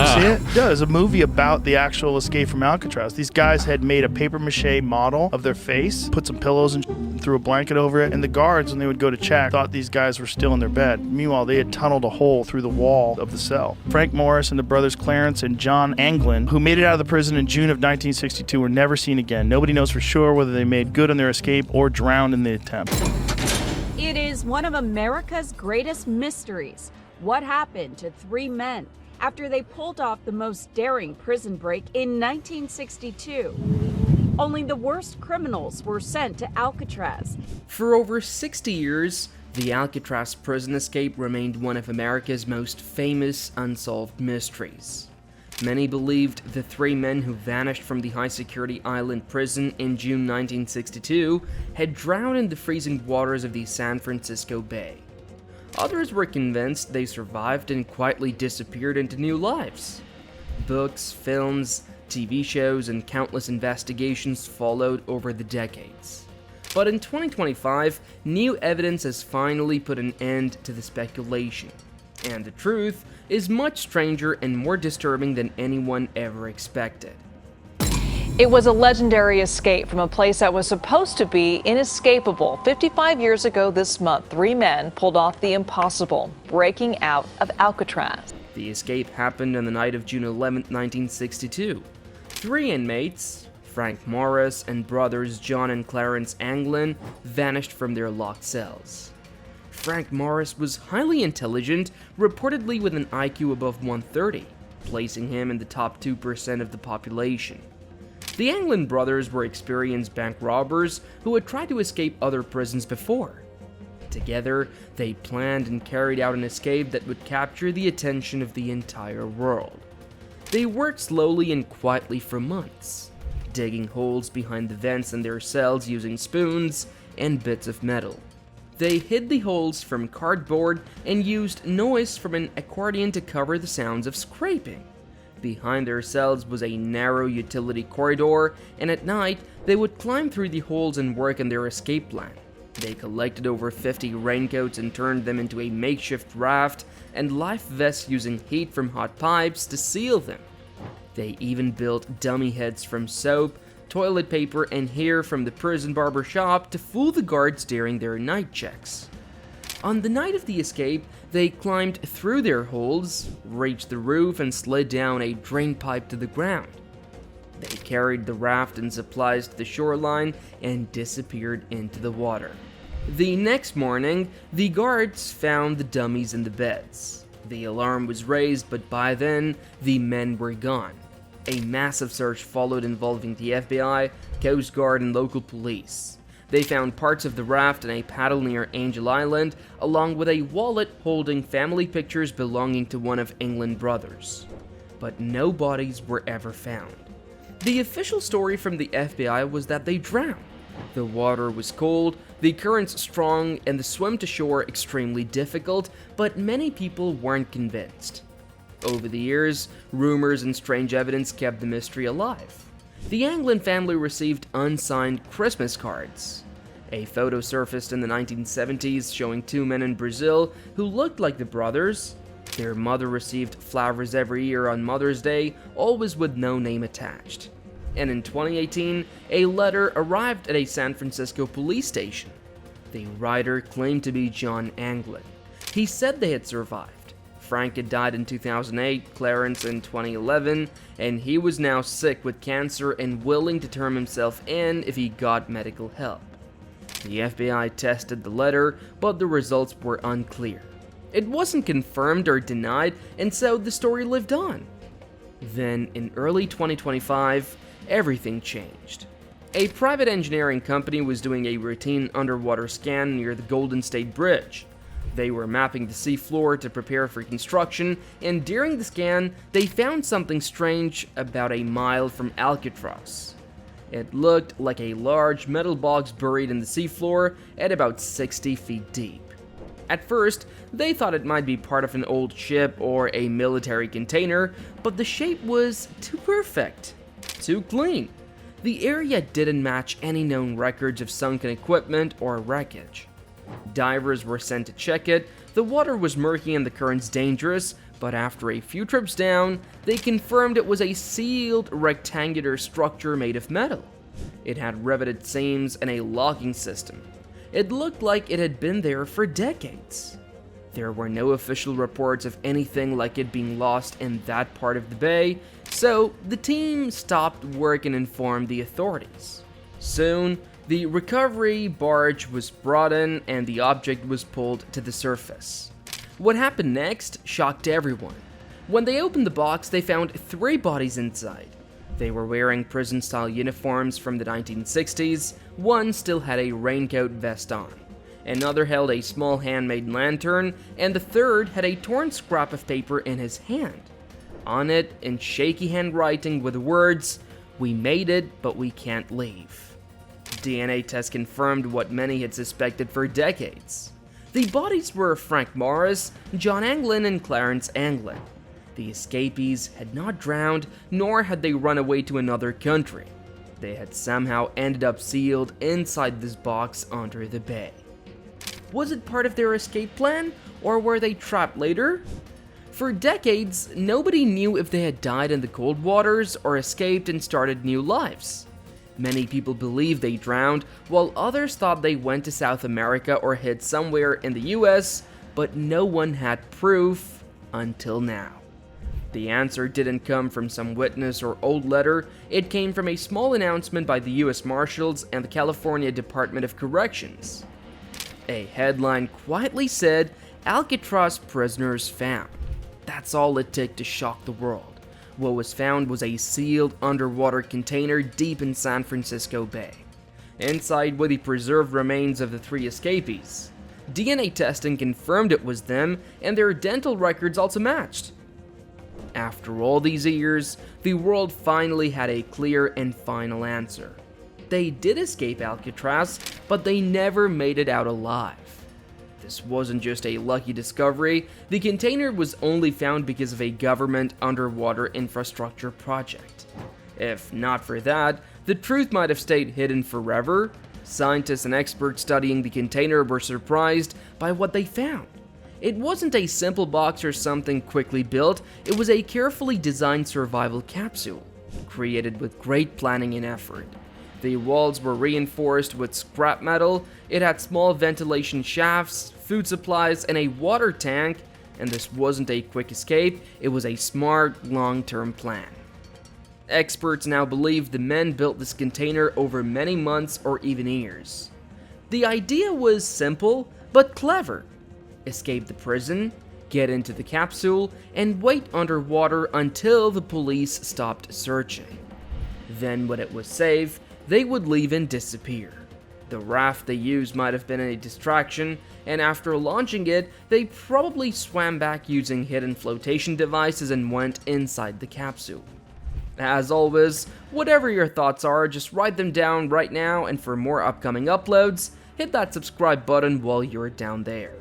See it? Yeah, there's a movie about the actual escape from Alcatraz. These guys had made a papier-mâché model of their face, put some pillows and threw a blanket over it, and the guards, when they would go to check, thought these guys were still in their bed. Meanwhile, they had tunneled a hole through the wall of the cell. Frank Morris and the brothers Clarence and John Anglin, who made it out of the prison in June of 1962, were never seen again. Nobody knows for sure whether they made good on their escape or drowned in the attempt. It is one of America's greatest mysteries. What happened to three men after they pulled off the most daring prison break in 1962? Only the worst criminals were sent to Alcatraz. For over 60 years, the Alcatraz prison escape remained one of America's most famous unsolved mysteries. Many believed the three men who vanished from the high-security island prison in June 1962 had drowned in the freezing waters of the San Francisco Bay. Others were convinced they survived and quietly disappeared into new lives. Books, films, TV shows, and countless investigations followed over the decades. But in 2025, new evidence has finally put an end to the speculation. And the truth is much stranger and more disturbing than anyone ever expected. It was a legendary escape from a place that was supposed to be inescapable. 55 years ago this month, three men pulled off the impossible, breaking out of Alcatraz. The escape happened on the night of June 11, 1962. Three inmates, Frank Morris and brothers John and Clarence Anglin, vanished from their locked cells. Frank Morris was highly intelligent, reportedly with an IQ above 130, placing him in the top 2% of the population. The Anglin brothers were experienced bank robbers who had tried to escape other prisons before. Together, they planned and carried out an escape that would capture the attention of the entire world. They worked slowly and quietly for months, digging holes behind the vents in their cells using spoons and bits of metal. They hid the holes from cardboard and used noise from an accordion to cover the sounds of scraping. Behind their cells was a narrow utility corridor, and at night, they would climb through the holes and work on their escape plan. They collected over 50 raincoats and turned them into a makeshift raft, and life vests using heat from hot pipes to seal them. They even built dummy heads from soap, toilet paper, and hair from the prison barber shop to fool the guards during their night checks. On the night of the escape, they climbed through their holes, reached the roof, and slid down a drain pipe to the ground. They carried the raft and supplies to the shoreline and disappeared into the water. The next morning, the guards found the dummies in the beds. The alarm was raised, but by then, the men were gone. A massive search followed involving the FBI, Coast Guard, and local police. They found parts of the raft and a paddle near Angel Island, along with a wallet holding family pictures belonging to one of Anglin brothers. But no bodies were ever found. The official story from the FBI was that they drowned. The water was cold, the currents strong, and the swim to shore extremely difficult, but many people weren't convinced. Over the years, rumors and strange evidence kept the mystery alive. The Anglin family received unsigned Christmas cards. A photo surfaced in the 1970s showing two men in Brazil who looked like the brothers. Their mother received flowers every year on Mother's Day, always with no name attached. And in 2018, a letter arrived at a San Francisco police station. The writer claimed to be John Anglin. He said they had survived. Frank had died in 2008, Clarence in 2011, and he was now sick with cancer and willing to turn himself in if he got medical help. The FBI tested the letter, but the results were unclear. It wasn't confirmed or denied, and so the story lived on. Then, in early 2025, everything changed. A private engineering company was doing a routine underwater scan near the Golden State Bridge. They were mapping the seafloor to prepare for construction, and during the scan, they found something strange about a mile from Alcatraz. It looked like a large metal box buried in the seafloor at about 60 feet deep. At first, they thought it might be part of an old ship or a military container, but the shape was too perfect, too clean. The area didn't match any known records of sunken equipment or wreckage. Divers were sent to check it. The water was murky and the currents dangerous, But after a few trips down, they confirmed it was a sealed rectangular structure made of metal. It had riveted seams and a locking system. It looked like it had been there for decades. There were no official reports of anything like it being lost in that part of the bay, so the team stopped work and informed the authorities. Soon, the recovery barge was brought in and the object was pulled to the surface. What happened next shocked everyone. When they opened the box, they found 3 bodies inside. They were wearing prison-style uniforms from the 1960s, one still had a raincoat vest on. Another held a small handmade lantern, and the third had a torn scrap of paper in his hand. On it, in shaky handwriting, were the words, "We made it, but we can't leave." DNA tests confirmed what many had suspected for decades. The bodies were Frank Morris, John Anglin, and Clarence Anglin. The escapees had not drowned, nor had they run away to another country. They had somehow ended up sealed inside this box under the bay. Was it part of their escape plan, or were they trapped later? For decades, nobody knew if they had died in the cold waters or escaped and started new lives. Many people believed they drowned, while others thought they went to South America or hid somewhere in the US, but no one had proof until now. The answer didn't come from some witness or old letter, it came from a small announcement by the US Marshals and the California Department of Corrections. A headline quietly said, "Alcatraz prisoners found." That's all it took to shock the world. What was found was a sealed underwater container deep in San Francisco Bay. Inside were the preserved remains of the 3 escapees. DNA testing confirmed it was them, and their dental records also matched. After all these years, the world finally had a clear and final answer. They did escape Alcatraz, but they never made it out alive. This wasn't just a lucky discovery, the container was only found because of a government underwater infrastructure project. If not for that, the truth might have stayed hidden forever. Scientists and experts studying the container were surprised by what they found. It wasn't a simple box or something quickly built, it was a carefully designed survival capsule, created with great planning and effort. The walls were reinforced with scrap metal, it had small ventilation shafts, food supplies, and a water tank, and this wasn't a quick escape, it was a smart, long-term plan. Experts now believe the men built this container over many months or even years. The idea was simple, but clever. Escape the prison, get into the capsule, and wait underwater until the police stopped searching. Then when it was safe, they would leave and disappear. The raft they used might have been a distraction, and after launching it, they probably swam back using hidden flotation devices and went inside the capsule. As always, whatever your thoughts are, just write them down right now, and for more upcoming uploads, hit that subscribe button while you're down there.